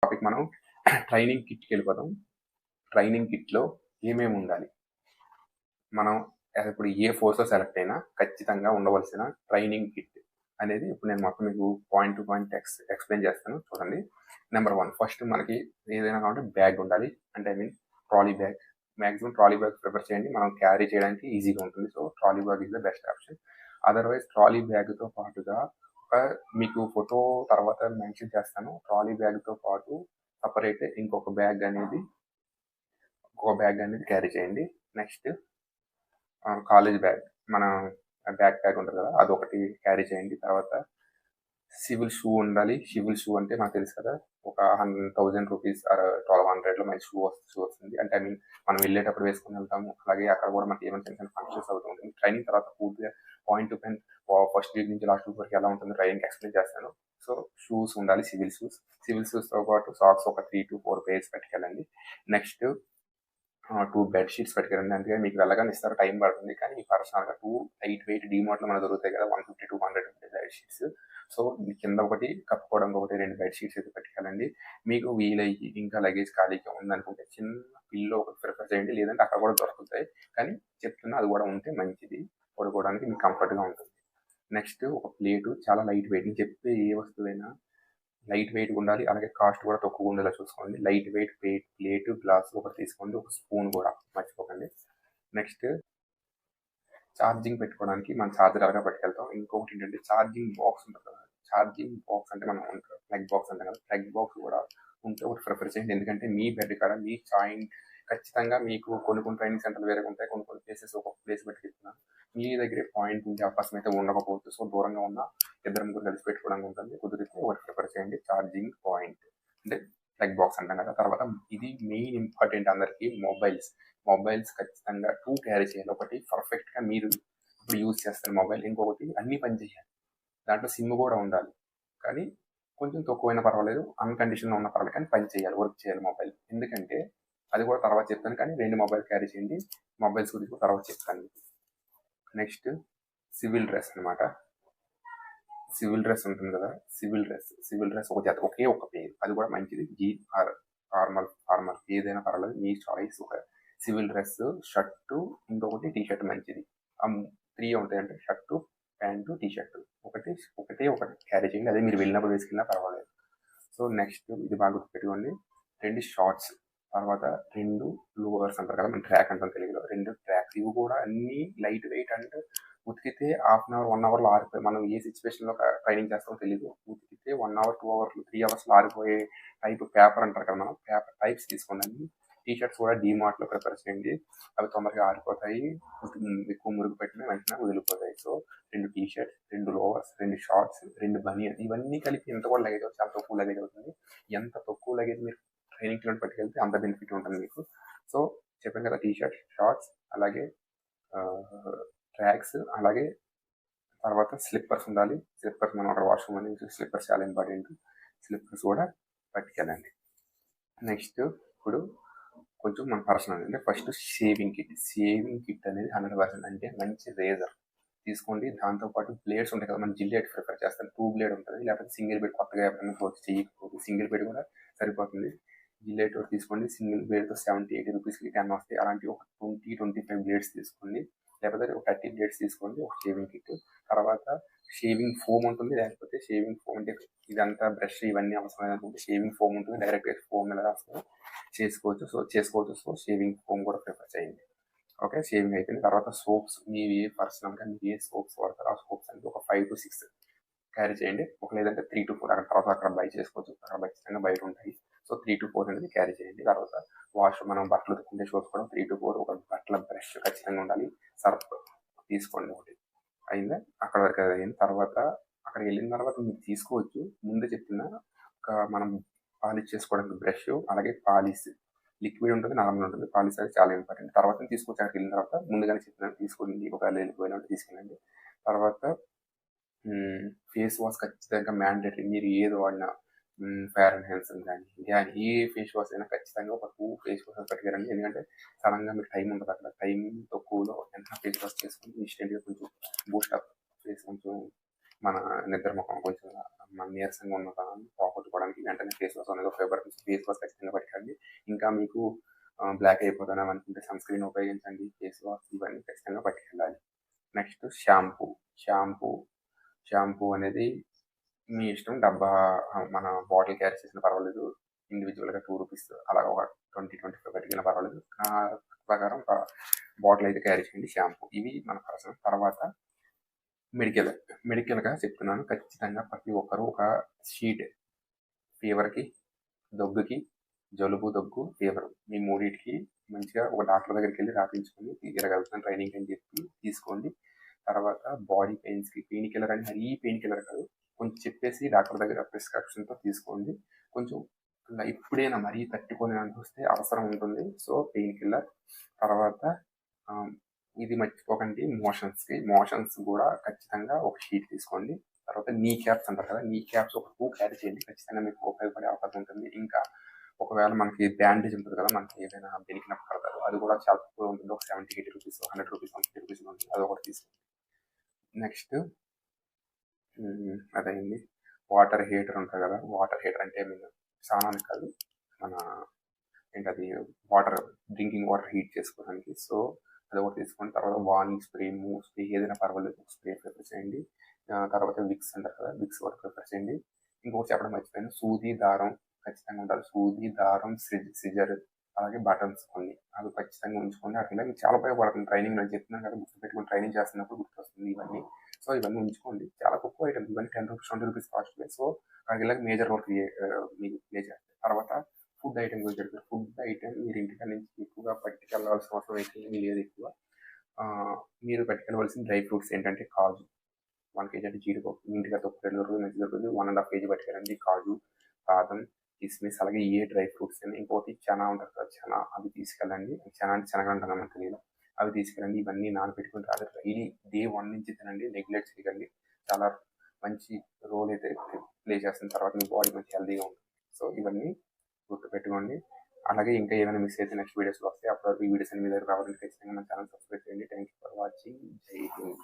Topic మనం training కిట్కి వెళ్ళిపోతాం. Training కిట్లో ఏమేమి ఉండాలి, మనం ఇప్పుడు ఏ ఫోర్స్లో సెలెక్ట్ అయినా ఖచ్చితంగా ఉండవలసిన ట్రైనింగ్ కిట్ అనేది ఇప్పుడు నేను మొత్తం మీకు పాయింట్ టు పాయింట్ ఎక్స్ప్లెయిన్ చేస్తాను. చూడండి. నెంబర్ 1, ఫస్ట్ మనకి ఏదైనా కాబట్టి బ్యాగ్ ఉండాలి. అంటే I mean trolley bag. Maximum trolley bag prefer చేయండి, మనం క్యారీ చేయడానికి ఈజీగా ఉంటుంది. So trolley bag is the best option. Otherwise trolley బ్యాగ్తో పాటుగా మీకు ఫోటో తర్వాత మెన్షన్ చేస్తాను. ట్రాలీ బ్యాగ్తో పాటు సపరేట్ ఇంకొక బ్యాగ్ అనేది క్యారీ చేయండి. నెక్స్ట్ కాలేజ్ బ్యాగ్, మన బ్యాక్ ప్యాక్ ఉంటుంది కదా, అదొకటి క్యారీ చేయండి. తర్వాత సివిల్ షూ ఉండాలి. సివిల్ షూ అంటే మనకు తెలుసు కదా, ఒక 1000 రూపీస్ ఆర్ 1200లో మంచి షూ వస్తుంది. అంటే ఐ మీన్ మనం వెళ్ళేటప్పుడు వేసుకుని వెళ్తాము. అలాగే అక్కడ కూడా మనకి ఏమైనా చిన్న చిన్న ఫంక్షన్స్ అవుతూ ఉంటుంది. ట్రైనింగ్ తర్వాత పూర్తిగా point to point first week నుంచి లాస్ట్ వీక్ వరకు ఎలా ఉంటుంది ట్రైనింగ్ ఎక్స్ప్లెయిన్ చేస్తాను. సో షూస్ ఉండాలి, సివిల్ షూస్తో పాటు సాక్స్ ఒక 3 to 4 పేర్స్ పెట్టుకెళ్ళండి. నెక్స్ట్ 2 బెడ్ షీట్స్ పెట్టుకెళ్ళండి. అందుకని మీకు వెళ్ళగానే ఇస్తారు, టైం పడుతుంది. కానీ మీ పర్సనల్గా 2 లైట్ వెయిట్ డీమార్ట్లో మనకు దొరుకుతాయి కదా, 150-200 బెడ్ షీట్స్. సో కింద ఒకటి, కప్పుకోవడానికి ఒకటి, 2 బెడ్ షీట్స్ అయితే పెట్టుకెళ్ళండి. మీకు వీలయ్యి ఇంకా లగేజ్ ఖాళీగా ఉందనుకుంటే చిన్న పిల్లో ఒకటి ప్రిఫర్ చేయండి, లేదంటే అక్కడ కూడా దొరుకుతాయి. కానీ చెప్తున్నా అది కూడా ఉంటే మంచిది, పడుకోవడానికి మీకు కంఫర్ట్గా ఉంటుంది. నెక్స్ట్ ఒక ప్లేటు, చాలా లైట్ వెయిట్. నేను చెప్పే ఏ వస్తువైనా లైట్ వెయిట్ ఉండాలి, అలాగే కాస్ట్ కూడా తక్కువ ఉండేలా చూసుకోండి. లైట్ వెయిట్ ప్లేటు, గ్లాస్ ఒకటి తీసుకోండి, ఒక స్పూన్ కూడా మర్చిపోకండి. నెక్స్ట్ ఛార్జింగ్ పెట్టుకోవడానికి మనం ఛార్జర్ అలాగా పట్టుకెళ్తాం. ఇంకొకటి ఏంటంటే ఛార్జింగ్ బాక్స్ ఉంటుంది కదా, ఛార్జింగ్ బాక్స్ అంటే మనం ప్లగ్ బాక్స్ అంటాం కదా, ప్లగ్ బాక్స్ కూడా ఉంటే ఒకటి ప్రిఫర్ చేయండి. ఎందుకంటే మీ బెడ్ కాడ మీ జాయింట్ ఖచ్చితంగా మీకు కొన్ని ట్రైనింగ్ సెంటర్లు వేరే ఉంటాయి, కొన్ని ప్లేసెస్ ఒక్కొక్క ప్లేస్ పెట్టుకెళ్తున్నాను. మీ దగ్గరే పాయింట్ ఉండే అవకాశం అయితే ఉండకపోవచ్చు. సో దూరంగా ఉన్న 2-3 కలిసి పెట్టుకోవడానికి ఉంటుంది. కుదిరితే ఒకటి ప్రిఫర్ చేయండి, ఛార్జింగ్ పాయింట్ అంటే ప్లగ్ బాక్స్ అంటాం కదా. తర్వాత ఇది మెయిన్ ఇంపార్టెంట్ అందరికీ, మొబైల్స్ ఖచ్చితంగా 2 క్యారీ చేయాలి. ఒకటి పర్ఫెక్ట్గా మీరు ఇప్పుడు యూజ్ చేస్తారు మొబైల్, ఇంకొకటి అన్ని పని చేయాలి. దాంట్లో సిమ్ కూడా ఉండాలి, కానీ కొంచెం తక్కువైనా పర్వాలేదు, అన్కండిషన్లో ఉన్న పర్వాలేదు, కానీ పని చేయాలి, వర్క్ చేయాలి మొబైల్. ఎందుకంటే అది కూడా తర్వాత చెప్తాను, కానీ 2 మొబైల్ క్యారీ చేయండి. మొబైల్స్ గురించి కూడా తర్వాత చెప్తాను. నెక్స్ట్ సివిల్ డ్రెస్ అనమాట. సివిల్ డ్రెస్ ఉంటుంది కదా, సివిల్ డ్రెస్ ఒక జత, ఒకే ఒక పేరు, అది కూడా మంచిది. జీన్ ఆర్ ఫార్మల్ ఏదైనా పర్వాలేదు, మీ చాయిస్. ఒక సివిల్ డ్రెస్, షర్టు, ఇంకొకటి టీ షర్ట్ మంచిది. 3 ఉంటాయంటే షర్టు, ప్యాంటు, టీ షర్టు ఒకటే క్యారీ చేయండి. అదే మీరు వెళ్ళినప్పుడు వేసుకెళ్ళినా పర్వాలేదు. సో నెక్స్ట్ ఇది బాగా గుర్తుపెట్టుకోండి, 2 షార్ట్స్, తర్వాత 2 లోవర్స్ అంటారు కదా, మనం ట్రాక్ అంటాం తెలుగులో, 2 ట్రాక్స్. ఇవి కూడా అన్ని లైట్ వెయిట్ అండ్ ఉతికితే హాఫ్ అన్ అవర్ 1 అవర్లో ఆరిపోయి, మనం ఏ సిచ్యువేషన్లో ట్రైనింగ్ చేస్తామో తెలియదు, ఉతికితే 1 అవర్ 2 అవర్లు 3 అవర్స్లో ఆరిపోయే టైప్ పేపర్ అంటారు కదా, మనం పేపర్ టైప్స్ తీసుకోండి. టీ షర్ట్స్ కూడా డీమార్ట్లో ప్రిఫర్ చేయండి, అవి తొందరగా ఆరిపోతాయి, ఎక్కువ మురుగు పెట్టిన వెంటనే వదిలిపోతాయి. సో 2 టీ షర్ట్స్, 2 లోవర్స్, 2 షార్ట్స్, 2 బనియన్, ఇవన్నీ కలిపి ఎంత కూడా లగేజ్ అవుతుంది, చాలా తక్కువ లగేజ్ అవుతుంది. ఎంత తక్కువ లగేజ్ మీరు ట్రైనింగ్ క్లాస్ పట్టుకెళ్తే అంత బెనిఫిట్ ఉంటుంది మీకు. సో చెప్పాను కదా, టీ షర్ట్, షార్ట్స్, అలాగే ట్రాక్స్, అలాగే తర్వాత స్లిప్పర్స్ ఉండాలి. స్లిప్పర్స్ మనం అక్కడ వాష్రూమ్ అనేది స్లిప్పర్స్ చాలా ఇంపార్టెంట్, స్లిప్పర్స్ కూడా పట్టుకెళ్ళండి. నెక్స్ట్ ఇప్పుడు కొంచెం మన పర్సనల్ అంటే ఫస్ట్ షేవింగ్ కిట్ అనేది 100%. అంటే మంచి రేజర్ తీసుకోండి, దాంతోపాటు బ్లేడ్స్ ఉంటాయి కదా, మనం జిల్లెట్ ప్రిఫర్ చేస్తాం, 2 బ్లేడ్ ఉంటుంది, లేకపోతే సింగిల్ బ్లేడ్ కొత్తగా ఎప్పుడైనా చేయకపోతే సింగిల్ బ్లేడ్ కూడా సరిపోతుంది. జిల్లెట్ తీసుకోండి, సింగిల్ బ్లేడ్తో 70-80 రూపీస్కి 10 వస్తాయి. అలాంటి ఒక 20-25 బ్లేడ్స్ తీసుకోండి, లేకపోతే ఒక 30 బ్లేడ్స్ తీసుకోండి, ఒక షేవింగ్ కిట్. తర్వాత షేవింగ్ ఫోమ్ ఉంటుంది, లేకపోతే షేవింగ్ ఫోమ్ అంటే ఇదంతా బ్రష్ ఇవన్నీ అవసరం లేదనుకుంటే షేవింగ్ ఫోమ్ ఉంటుంది, డైరెక్ట్గా ఫోమ్ మీద రాసుకొని చేసుకోవచ్చు. సో షేవింగ్ ఫోమ్ కూడా ప్రిఫర్ చేయండి. ఓకే, షేవింగ్ అయిపోయింది. తర్వాత సోప్స్, మీరు పర్సనల్గా మీరు ఏ సోప్స్ వాడతారో ఆ సోప్స్ అంటే ఒక 5 to 6 క్యారీ చేయండి. ఒక లేదంటే 3 to 4 అక్కడ బై చేసుకోవచ్చు, అక్కడ ఖచ్చితంగా బయట ఉంటాయి. సో 3 to 4 అనేది క్యారీ చేయండి. తర్వాత మనం బట్టలు ఉతుక్కుంటే సోప్స్ కూడా 3 to 4, ఒక బట్టల బ్రష్ ఖచ్చితంగా ఉండాలి, సర్ఫ్ తీసుకోండి ఒకటి. అయిందా, అక్కడ వరకు అయిన తర్వాత అక్కడికి వెళ్ళిన తర్వాత మీరు తీసుకోవచ్చు, ముందే చెప్తున్నా, మనం పాలిష్ చేసుకోవడానికి బ్రష్, అలాగే పాలిష్ లిక్విడ్ ఉంటుంది, నార్మల్ ఉంటుంది. పాలిష్ అది చాలా ఇంపార్టెంట్. తర్వాత తీసుకొచ్చి అక్కడికి వెళ్ళిన తర్వాత ముందుగానే చెప్పినాను, తీసుకోండి, ఒకవేళ వెళ్ళిపోయినట్టు తీసుకెళ్ళండి. తర్వాత ఫేస్ వాష్ ఖచ్చితంగా మ్యాండేటరీ. మీరు ఏది వాడినా ఫేర్ అండ్ హ్యాండ్సమ్ కానీ ఏ ఫేస్ వాష్ అయినా ఖచ్చితంగా ఒక 2 ఫేస్ వాష్ పట్టుకెళ్ళండి. ఎందుకంటే సడన్గా మీకు టైం ఉంటుంది, అక్కడ టైం తక్కువలో ఎంత ఫేస్ వాష్ చేసుకుని ఇన్స్టెంట్గా కొంచెం బూస్టప్ ఫేస్, కొంచెం మన నిద్ర ముఖం కొంచెం మన నీరసంగా ఉన్న దాన్ని పోగొట్టుకోవడానికి వెంటనే ఫేస్ వాష్ అనేది ఉపయోగపడుతుంది. ఫేస్ వాష్ ఖచ్చితంగా పట్టుకోండి. ఇంకా మీకు బ్లాక్ అయిపోతాను అనుకుంటే సన్ స్క్రీన్ ఉపయోగించండి. ఫేస్ వాష్ ఇవన్నీ ఖచ్చితంగా పట్టుకెళ్ళాలి. Next shampoo. షాంపూ షాంపూ అనేది మీ ఇష్టం. డబ్బా మన బాటిల్ క్యారీ చేసినా పర్వాలేదు. ఇండివిజువల్గా ₹2 అలా ఒక 20-25 పట్టుకెళ్ళినా పర్వాలేదు. నా ప్రకారం ఒక బాటిల్ అయితే క్యారీ చేయండి షాంపూ. ఇవి మన పర్సనల్. తర్వాత మెడికల్గా చెప్తున్నాను. ఖచ్చితంగా ప్రతి ఒక్కరూ ఒక షీట్ ఫీవర్కి, దగ్గుకి, జలుబు, దగ్గు, ఫీవర్ ఈ మూడింటికి మంచిగా ఒక డాక్టర్ దగ్గరికి వెళ్ళి రాపించుకొని ఇలాగ ట్రైనింగ్ అని చెప్పి తీసుకోండి. తర్వాత బాడీ పెయిన్స్కి పెయిన్ కిల్లర్ అని మరీ పెయిన్ కిల్లర్ కాదు, కొంచెం చెప్పేసి డాక్టర్ దగ్గర ప్రిస్క్రిప్షన్తో తీసుకోండి. కొంచెం ఇప్పుడైనా మరీ తట్టుకొని వస్తే అవసరం ఉంటుంది. So pain killer. తర్వాత ఇది మర్చిపోకండి, మోషన్స్ కూడా ఖచ్చితంగా ఒక షీట్ తీసుకోండి. తర్వాత నీ క్యాప్స్ అంటారు కదా, నీ క్యాప్స్ ఒక 2 క్యారీ చేయండి. ఖచ్చితంగా మీకు ఉపయోగపడే అవకాశం ఉంటుంది. ఇంకా ఒకవేళ మనకి బ్యాండేజ్ ఉంటుంది కదా, మనకి ఏదైనా బెనికినప్పుడు కడతారు, అది కూడా చాలా తక్కువ ఉంటుంది. ఒక ₹70-80, ₹100, ₹150 ఉంటుంది. అది ఒకటి తీసుకోండి. నెక్స్ట్ అదైంది. వాటర్ హీటర్ ఉంటుంది కదా, వాటర్ హీటర్ అంటే మీరు స్నానానికి కాదు, మన ఏంటది వాటర్, డ్రింకింగ్ వాటర్ హీట్ చేసుకోవడానికి. సో అది ఒకటి తీసుకోండి. తర్వాత వార్నింగ్ స్ప్రే, మూవ్ స్ప్రే ఏదైనా పర్వాలేదు, స్ప్రే ప్రిఫర్ చేయండి. తర్వాత విక్స్ అంటారు కదా, విక్స్ కూడా ప్రిఫర్ చేయండి. ఇంకొకటి చెప్పడం మర్చిపోయాను, సూది దారం ఖచ్చితంగా ఉండాలి. సూది దారం, సిజర్, అలాగే బటన్స్ కొన్ని అవి ఖచ్చితంగా ఉంచుకోండి. అట్లా మీకు చాలా ఉపయోగపడుతుంది. ట్రైనింగ్ నేను చెప్తున్నాను కదా, గుర్తుపెట్టుకుని ట్రైనింగ్ చేస్తున్నప్పుడు గుర్తొస్తుంది ఇవన్నీ. సో ఇవన్నీ ఉంచుకోండి. చాలా తక్కువ ఐటమ్స్ ఇవన్నీ, ₹10, ₹20 కాస్ట్. సో అవి మేజర్ రోల్ మీకు ప్లే చేస్తాయి. తర్వాత ఫుడ్ ఐటమ్ గురించి చెప్తారు. ఫుడ్ ఐటమ్ మీరు ఇంటికాడ నుంచి ఎక్కువగా పట్టుకెళ్ళాల్సిన అవసరం అయితే ఏమీ లేదు. ఎక్కువ మీరు పట్టుకెళ్ళవలసిన డ్రై ఫ్రూట్స్ ఏంటంటే కాజు 1 కేజీ, అంటే జీడిపప్పు ఇంటిగా తొక్కులు దొరుకుతుంది, మంచి దొరుకుతుంది. 1.5 కేజీ పట్టుకెళ్ళండి. కాజు, బాదం, కిస్మిస్, అలాగే ఏ డ్రై ఫ్రూట్స్ అని. ఇంకోటి చనా ఉంటుంది కదా, చనా అవి తీసుకెళ్ళండి. చనా అంటే శనగ ఉంటుంది మనకు తెలియదు, అవి తీసుకెళ్ళండి. ఇవన్నీ నానబెట్టుకుని రాదు, డైలీ డే 1 నుంచి తినండి, నెగ్లెక్ట్ చేయకండి. చాలా మంచి రోల్ అయితే ప్లే చేస్తున్న తర్వాత మీ బాడీ మంచి హెల్తీగా ఉంటుంది. సో ఇవన్నీ గుర్తుపెట్టుకోండి. అలాగే ఇంకా ఏమైనా మిస్ అయితే నెక్స్ట్ వీడియోస్లో వస్తాయి. అప్పుడు ఈ వీడియోస్ అన్ని మీ దగ్గర రావాలంటే ఖచ్చితంగా మన ఛానల్ సబ్స్క్రైబ్ చేయండి. Thank you for watching. జై హింద్.